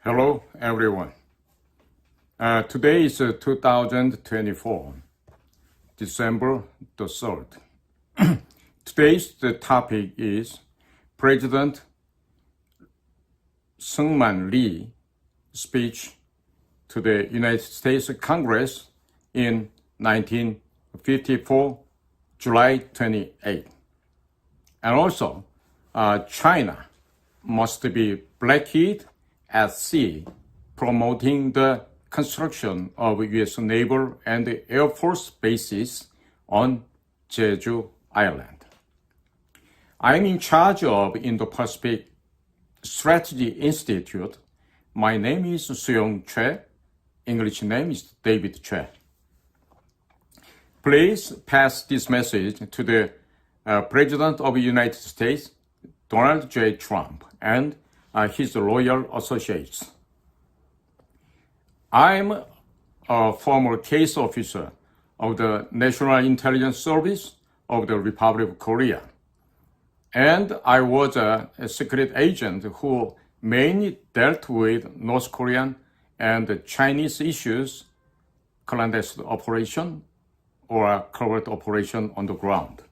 Hello, everyone. Today is 2024, December the 3rd. Today's topic is President Syngman Rhee's speech to the United States Congress in 1954, July 28. And also, China must be blockaded at sea, promoting the construction of U.S. naval and Air Force bases on Jeju Island. I'm in charge of Indo-Pacific Strategy Institute. My name is Suyong Choi. English name is David Choi. Please pass this message to the President of the United States, Donald J. Trump, and his loyal associates. I'm a former case officer of the National Intelligence Service of the Republic of Korea, and I was a secret agent who mainly dealt with North Korean and Chinese issues, clandestine operation or covert operation on the ground.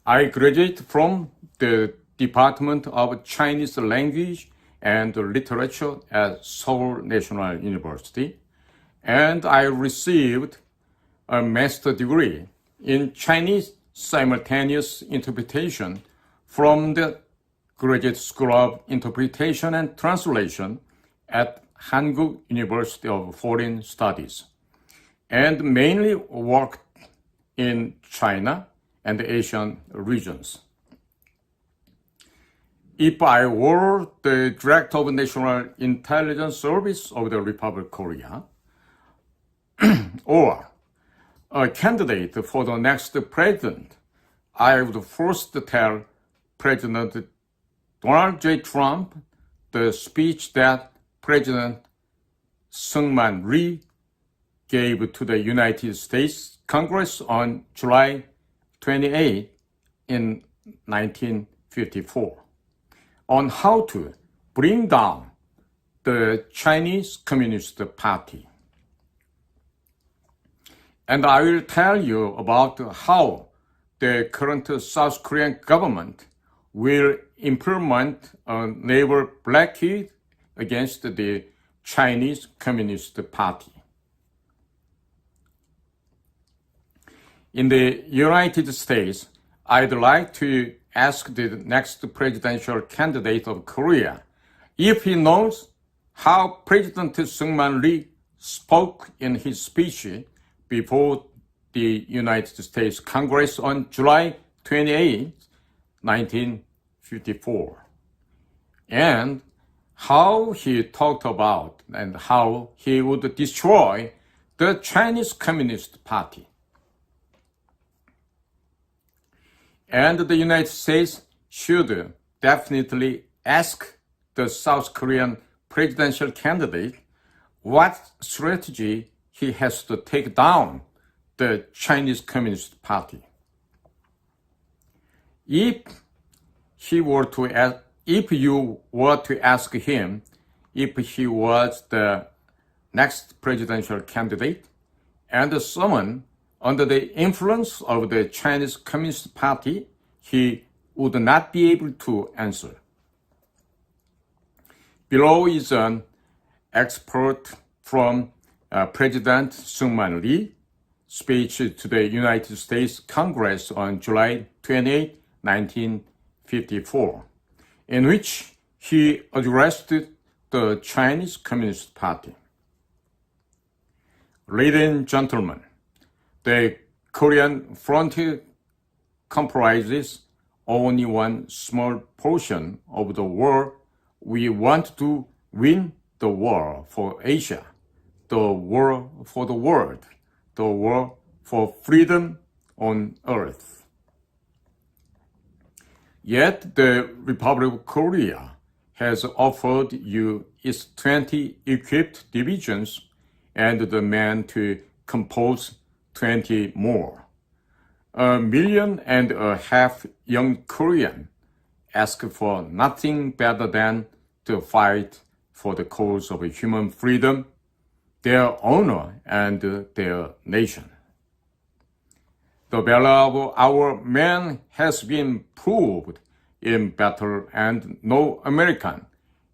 I graduated from the Department of Chinese Language and Literature at Seoul National University, and I received a master's degree in Chinese simultaneous interpretation from the Graduate School of Interpretation and Translation at Hankuk University of Foreign Studies, and mainly worked in China and the Asian regions. If I were the Director of National Intelligence Service of the Republic of Korea, or a candidate for the next president, I would first tell President Donald J. Trump the speech that President Syngman Rhee gave to the United States Congress on July 28 in 1954 on how to bring down the Chinese Communist Party. And I will tell you about how the current South Korean government will implement a naval blockade against the Chinese Communist Party. In the United States, I'd like to ask the next presidential candidate of Korea if he knows how President Syngman Rhee spoke in his speech before the United States Congress on July 28, 1954, and how he talked about and how he would destroy the Chinese Communist Party. And the United States should definitely ask the South Korean presidential candidate what strategy he has to take down the Chinese Communist Party. If you were to ask him if he was the next presidential candidate and someone under the influence of the Chinese Communist Party, he would not be able to answer. Below is an excerpt from President Syngman Rhee speech to the United States Congress on July 28, 1954, in which he addressed the Chinese Communist Party. Ladies and gentlemen, the Korean frontier comprises only one small portion of the war. We want to win the war for Asia, the war for the world, the war for freedom on earth. Yet the Republic of Korea has offered you its 20 equipped divisions and the men to compose 20 more. 1.5 million young Koreans ask for nothing better than to fight for the cause of human freedom, their honor, and their nation. The valor of our men has been proved in battle, and no American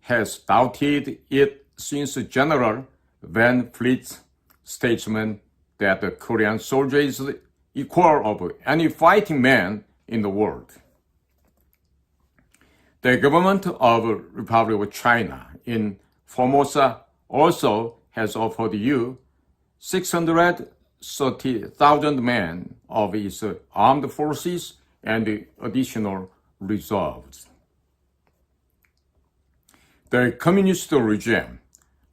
has doubted it since General Van Fleet's statement that the Korean soldier is equal of any fighting man in the world. The government of Republic of China in Formosa also has offered you 630,000 men of its armed forces and additional reserves. The communist regime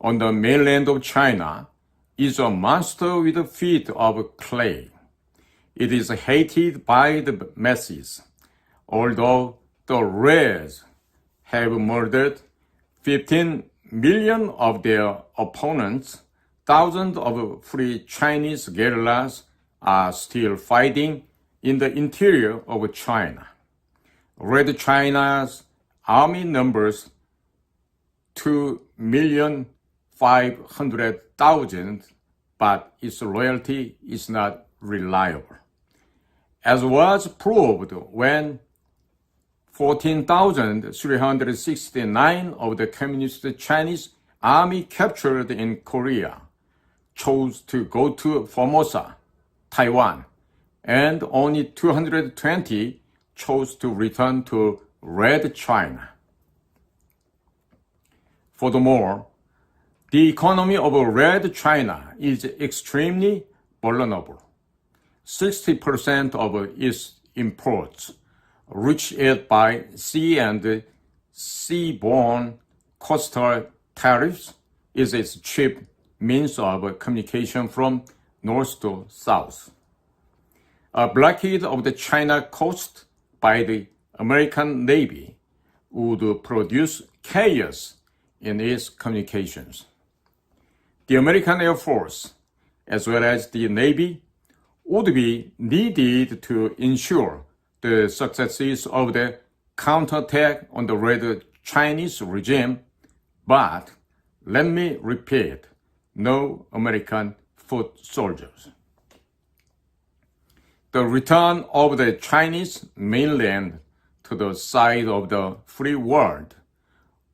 on the mainland of China is a monster with feet of clay. It is hated by the masses, although the Reds have murdered 15 million of their opponents. Thousands of free Chinese guerrillas are still fighting in the interior of China. Red China's army numbers 2,500,000, but its loyalty is not reliable. As was proved when 14,369 of the Communist Chinese army captured in Korea chose to go to Formosa, Taiwan, and only 220 chose to return to Red China. Furthermore, the economy of Red China is extremely vulnerable. 60% of its imports reach it by sea and seaborne coastal tariffs is its cheap means of communication from north to south. A blockade of the China coast by the American Navy would produce chaos in its communications. The American Air Force, as well as the Navy, would be needed to ensure the successes of the counterattack on the Red Chinese regime, but let me repeat, no American foot soldiers. The return of the Chinese mainland to the side of the free world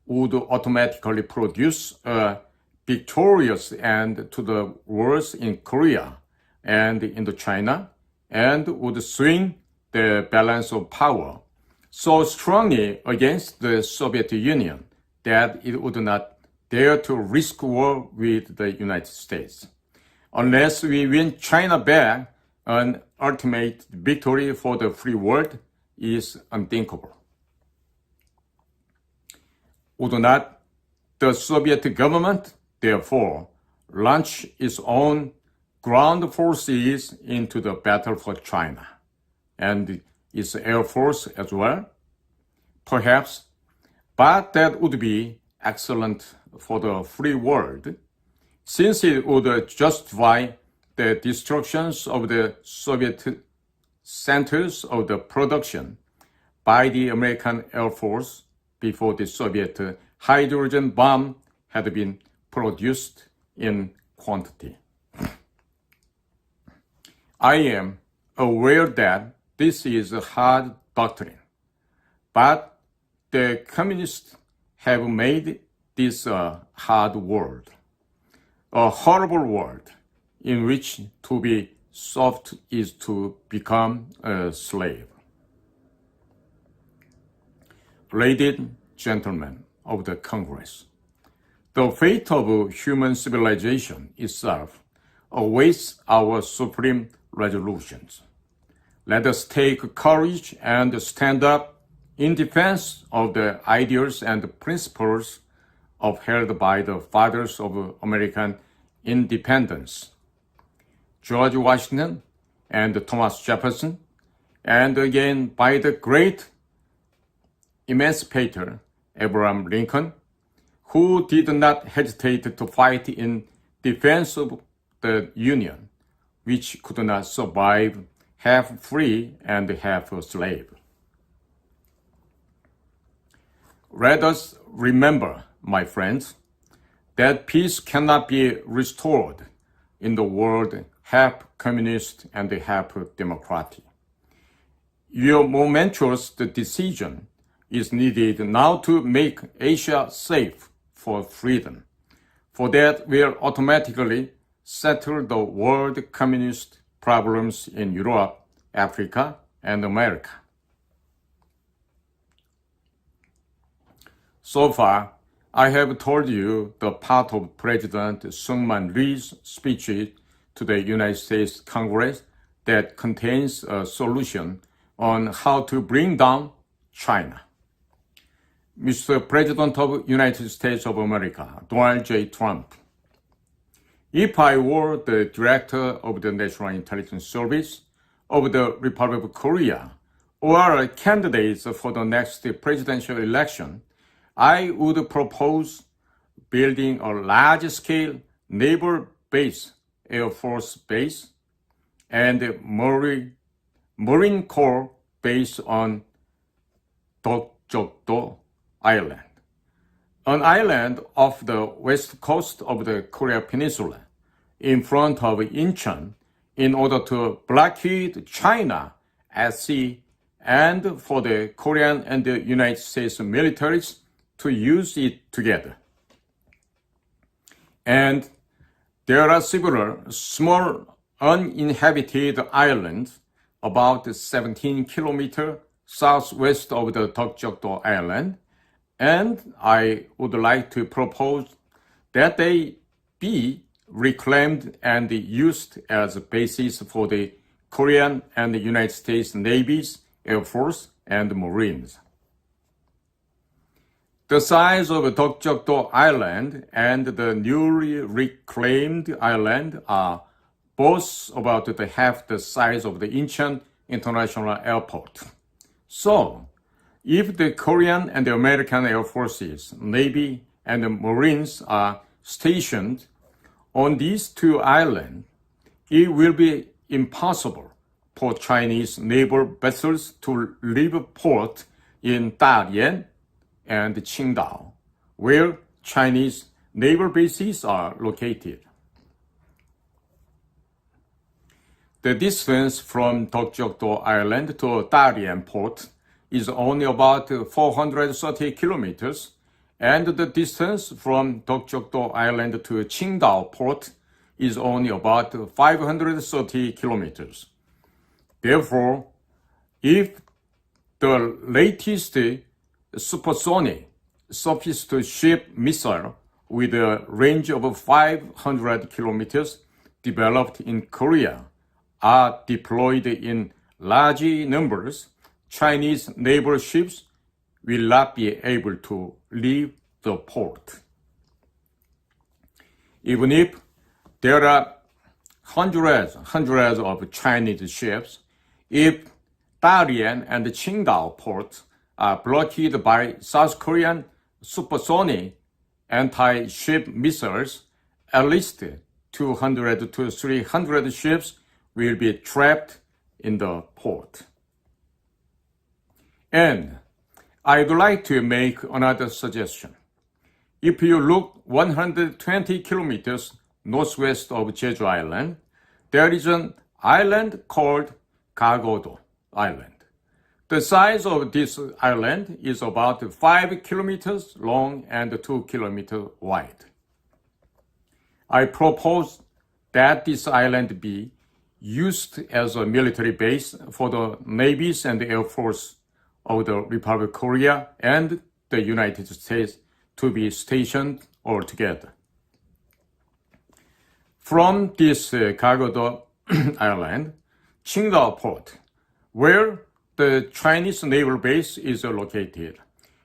would automatically produce a victorious end to the wars in Korea and Indochina, and would swing the balance of power so strongly against the Soviet Union that it would not dare to risk war with the United States. Unless we win China back, an ultimate victory for the free world is unthinkable. Would not the Soviet government, therefore, launch its own ground forces into the battle for China, and its air force as well? Perhaps, but that would be excellent for the free world, since it would justify the destructions of the Soviet centers of the production by the American Air Force before the Soviet hydrogen bomb had been produced in quantity. I am aware that this is a hard doctrine, but the communists have made this a hard world, a horrible world in which to be soft is to become a slave. Ladies and gentlemen of the Congress, the fate of human civilization itself awaits our supreme resolutions. Let us take courage and stand up in defense of the ideals and principles upheld by the fathers of American independence, George Washington and Thomas Jefferson, and again by the great emancipator Abraham Lincoln, who did not hesitate to fight in defense of the Union, which could not survive half free and half a slave. Let us remember, my friends, that peace cannot be restored in the world half communist and half democratic. Your momentous decision is needed now to make Asia safe for freedom, for that will automatically settle the world communist problems in Europe, Africa, and America. So far, I have told you the part of President Seungman Rhee's speech to the United States Congress that contains a solution on how to bring down China. Mr. President of United States of America, Donald J. Trump, if I were the director of the National Intelligence Service of the Republic of Korea or a candidate for the next presidential election, I would propose building a large-scale naval base, Air Force base, and Marine Corps base on Dokjeokdo Island, an island off the west coast of the Korea Peninsula, in front of Incheon, in order to blockade China at sea and for the Korean and the United States militaries to use it together. And there are several small uninhabited islands about 17 kilometers southwest of the Dokjeokdo Island, and I would like to propose that they be reclaimed and used as a basis for the Korean and the United States Navy's Air Force and Marines. The size of Dokjeokdo Island and the newly reclaimed island are both about half the size of the Incheon International Airport. So, if the Korean and the American Air Forces, Navy, and the Marines are stationed on these two islands, it will be impossible for Chinese naval vessels to leave port in Dalian and Qingdao, where Chinese naval bases are located. The distance from Dokjeokdo Island to Dalian port is only about 430 kilometers, and the distance from Dokjeokdo Island to Qingdao port is only about 530 kilometers. Therefore, if the latest supersonic surface-to-ship missile with a range of 500 kilometers developed in Korea are deployed in large numbers, Chinese naval ships will not be able to leave the port. Even if there are hundreds of Chinese ships, if Dalian and Qingdao ports are blockaded by South Korean supersonic anti-ship missiles, at least 200 to 300 ships will be trapped in the port. And I'd like to make another suggestion. If you look 120 kilometers northwest of Jeju Island, there is an island called Gagodo Island. The size of this island is about 5 kilometers long and 2 kilometers wide. I propose that this island be used as a military base for the navies and the Air Force of the Republic of Korea and the United States to be stationed altogether. From this Gagodo Island, Qingdao Port, where the Chinese naval base is located,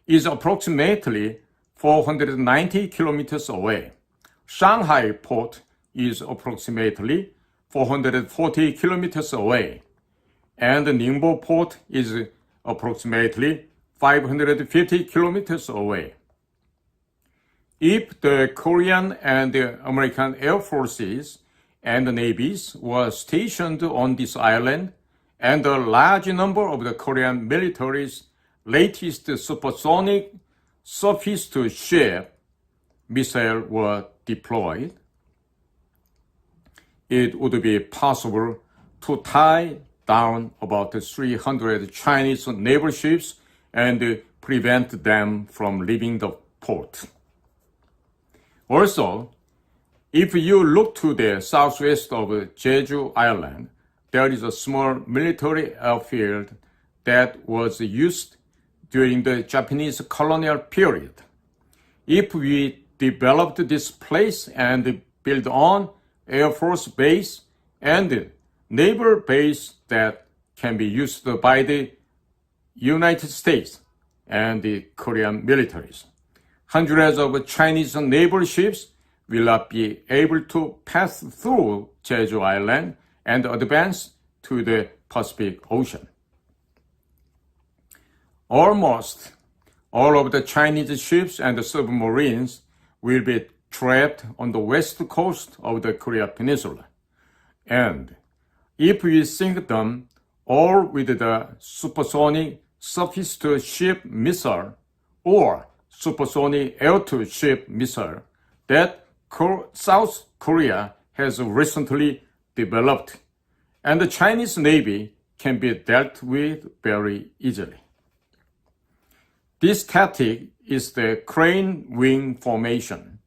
is approximately 490 kilometers away. Shanghai Port is approximately 440 kilometers away, and Ningbo Port is approximately 550 kilometers away. If the Korean and the American Air Forces and the navies were stationed on this island, and a large number of the Korean military's latest supersonic surface-to-ship missiles were deployed, it would be possible to tie down about 300 Chinese naval ships and prevent them from leaving the port. Also, if you look to the southwest of Jeju Island, there is a small military airfield that was used during the Japanese colonial period. If we developed this place and build on Air Force base and naval base that can be used by the United States and the Korean militaries, hundreds of Chinese naval ships will not be able to pass through Jeju Island and advance to the Pacific Ocean. Almost all of the Chinese ships and submarines will be trapped on the west coast of the Korea Peninsula. And if we sink them all with the supersonic surface-to-ship missile or supersonic air-to-ship missile that South Korea has recently developed, and the Chinese Navy can be dealt with very easily. This tactic is the crane wing formation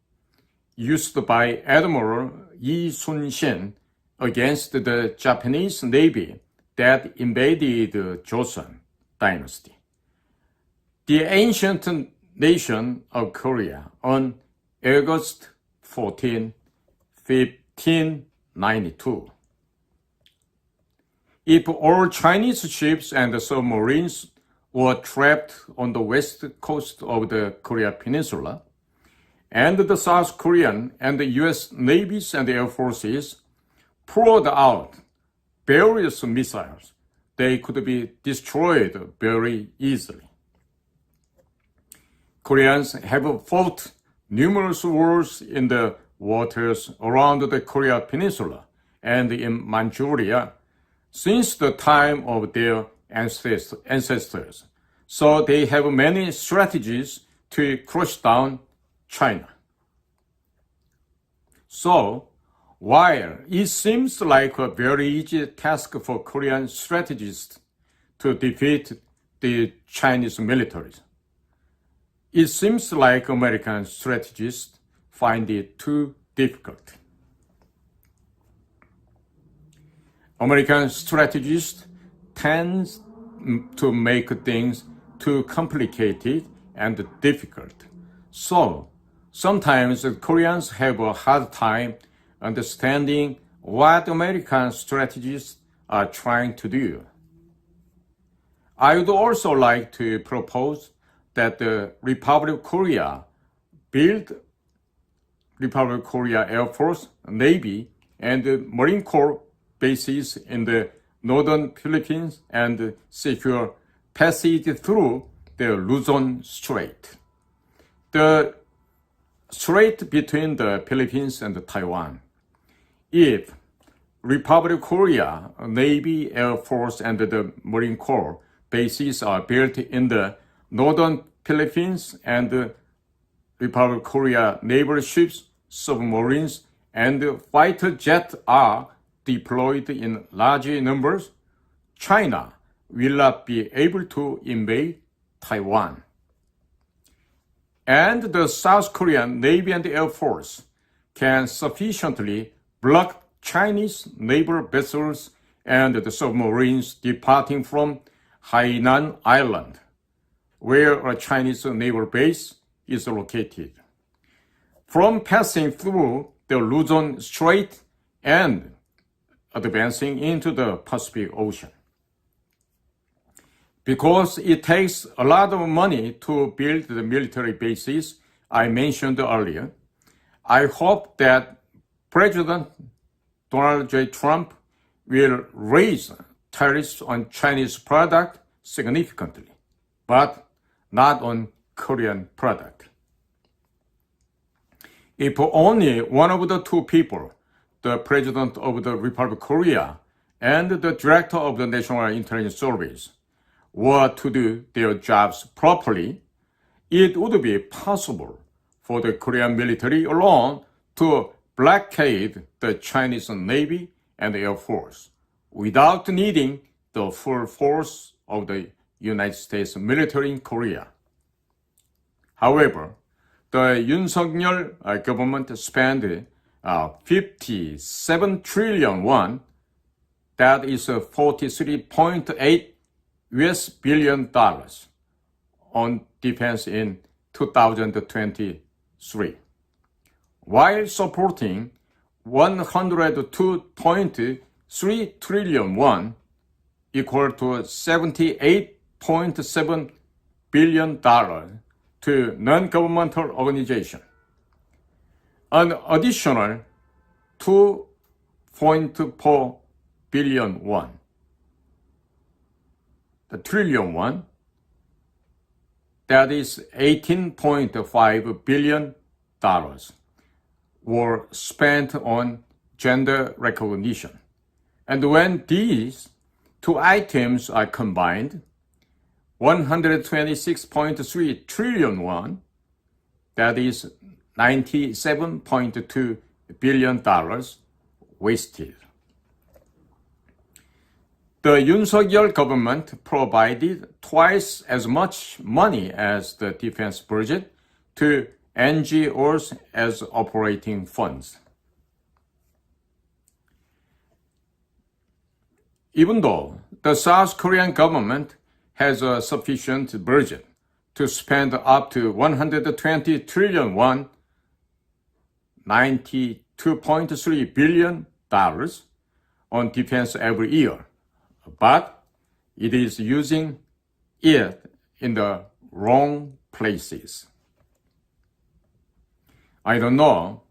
used by Admiral Yi Sun-shin against the Japanese Navy that invaded the Joseon dynasty. The ancient nation of Korea on August 14, 1592. If all Chinese ships and submarines were trapped on the west coast of the Korea Peninsula, and the South Korean and the U.S. navies and Air Forces poured out various missiles, they could be destroyed very easily. Koreans have fought numerous wars in the waters around the Korea Peninsula and in Manchuria since the time of their ancestors, so they have many strategies to crush down China. So, while it seems like a very easy task for Korean strategists to defeat the Chinese militaries, it seems like American strategists find it too difficult. American strategists tend to make things too complicated and difficult. So, sometimes Koreans have a hard time understanding what American strategists are trying to do. I would also like to propose that the Republic of Korea build Republic of Korea Air Force, Navy, and Marine Corps bases in the northern Philippines and secure passage through the Luzon Strait, the strait between the Philippines and Taiwan. If Republic of Korea Navy, Air Force, and the Marine Corps bases are built in the northern Philippines and the Republic of Korea naval ships, submarines, and fighter jets are deployed in large numbers, China will not be able to invade Taiwan. And the South Korean Navy and Air Force can sufficiently block Chinese naval vessels and the submarines departing from Hainan Island, where a Chinese naval base is located, from passing through the Luzon Strait and advancing into the Pacific Ocean. Because it takes a lot of money to build the military bases I mentioned earlier, I hope that President Donald J. Trump will raise tariffs on Chinese products significantly, but not on Korean products. If only one of the two people, the President of the Republic of Korea and the Director of the National Intelligence Service, were to do their jobs properly, it would be possible for the Korean military alone to blockade the Chinese Navy and Air Force without needing the full force of the United States military in Korea. However, the Yoon government spent 57 trillion won, that is $43.8 billion on defense in 2023, while supporting 102.3 trillion won, equal to $78.7 billion to non-governmental organizations. An additional 2.4 billion won, the trillion won, that is $18.5 billion, were spent on gender recognition. And when these two items are combined, 126.3 trillion won, that is $97.2 billion, wasted. The Yoon government provided twice as much money as the defense budget to NGOs as operating funds. Even though the South Korean government has a sufficient budget to spend up to 120 trillion won, $92.3 billion on defense every year, but it is using it in the wrong places. I don't know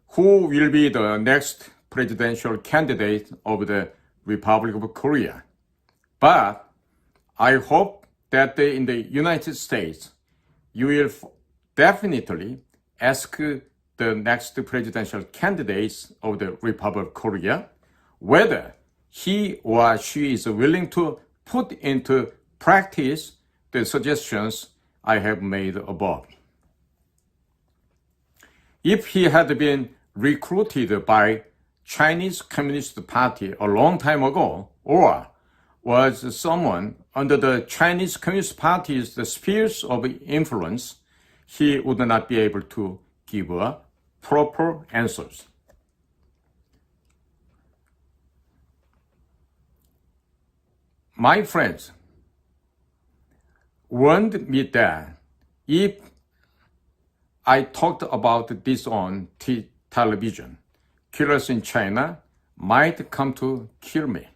who will be the next presidential candidate of the Republic of Korea, but I hope that in the United States, you will definitely ask the next presidential candidates of the Republic of Korea whether he or she is willing to put into practice the suggestions I have made above. If he had been recruited by Chinese Communist Party a long time ago, or was someone under the Chinese Communist Party's spheres of influence, he would not be able to give proper answers. My friends warned me that if I talked about this on television, killers in China might come to kill me.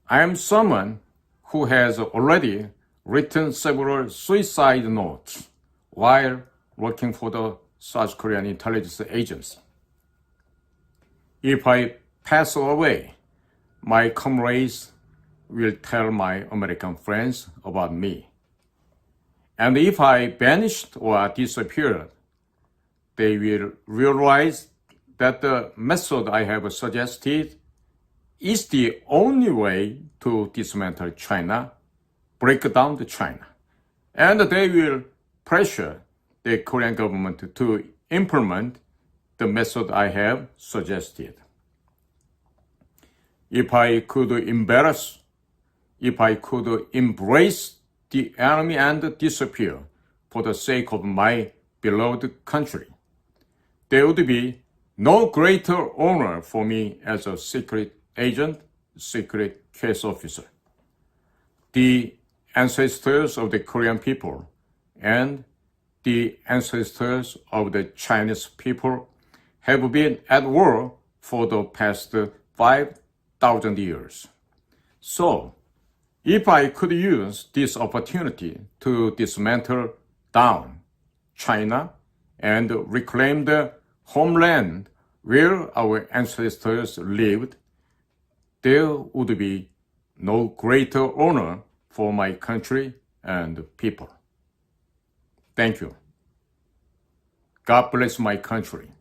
I am someone who has already written several suicide notes while working for the South Korean intelligence agency. If I pass away, my comrades will tell my American friends about me. And if I vanished or disappeared, they will realize that the method I have suggested is the only way to dismantle China, break down China. And they will pressure the Korean government to implement the method I have suggested. If I could embrace the enemy and disappear for the sake of my beloved country, there would be no greater honor for me as a secret agent, secret case officer. The ancestors of the Korean people and the ancestors of the Chinese people have been at war for the past 5,000 years. So, if I could use this opportunity to dismantle down China and reclaim the homeland where our ancestors lived, there would be no greater honor for my country and people. Thank you. God bless my country.